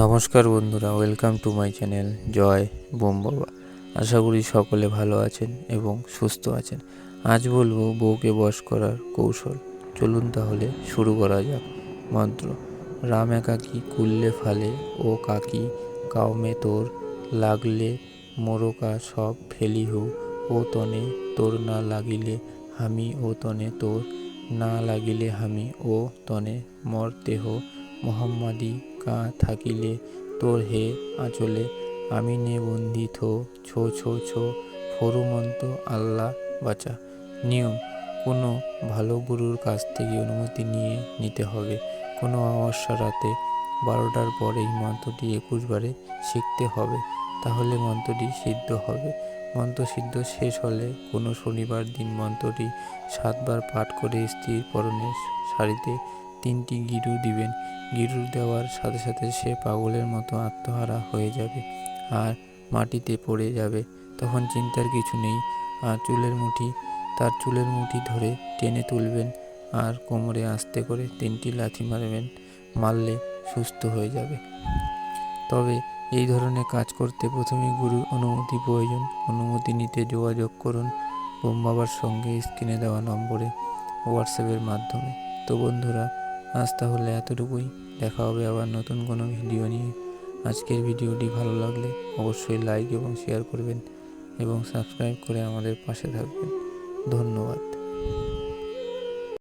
নমস্কার বন্ধুরা, welcome to my channel জয় বোম বাবা। আশা করি সকলে ভালো আছেন এবং সুস্থ আছেন। আজ বলবো বউকে বশ করার কৌশল। চলুন তাহলে শুরু করা যাক। মন্ত্র: রাম একাকী কুললে ফালে, ও কাকি কাউমে তোর, লাগলে মোরকা সব ফেলিহু, ও তনে তোর না লাগিলে হামি, ও তনে তোর না লাগিলে হামি, ও তনে মর দেহ মোহাম্মদী কা থাকিলে তোর হে আঁচলে, আমি নে বন্দি থো ছো ছো ছো, ফরুমন্ত আল্লাহ বাঁচা। নিয়ম: কোনো ভালো গুরুর কাছ থেকে অনুমতি নিয়ে নিতে হবে। কোনো অমাবস্যা রাতে 12টার পর এই মন্ত্রটি 21 বারে শিখতে হবে, তাহলে মন্ত্রটি সিদ্ধ হবে। মন্ত্র সিদ্ধ শেষ হলে কোনো শনিবার দিন মন্ত্রটি 7 বার পাঠ করে স্ত্রীর পরনের শাড়িতে 3টি গিরু দিবেন। গিরু দেওয়ার সাথে সাথে সে পাগলের মতো আত্মহারা হয়ে যাবে আর মাটিতে পড়ে যাবে। তখন চিন্তার কিছু নেই। আর তার চুলের মুঠি ধরে টেনে তুলবেন আর কোমরে আস্তে করে 3টি লাথি মারলে সুস্থ হয়ে যাবে। তবে এই ধরনের কাজ করতে প্রথমে গুরুর অনুমতি প্রয়োজন। অনুমতি নিতে যোগাযোগ করুন বোম বাবার সঙ্গে স্ক্রিনে দেওয়া নম্বরে হোয়াটসঅ্যাপের মাধ্যমে। তো বন্ধুরা, আজ তাহলে এতটুকুই। দেখা হবে আবার নতুন কোনো ভিডিও নিয়ে। আজকের ভিডিওটি ভালো লাগলে অবশ্যই লাইক এবং শেয়ার করবেন এবং সাবস্ক্রাইব করে আমাদের পাশে থাকবেন। ধন্যবাদ।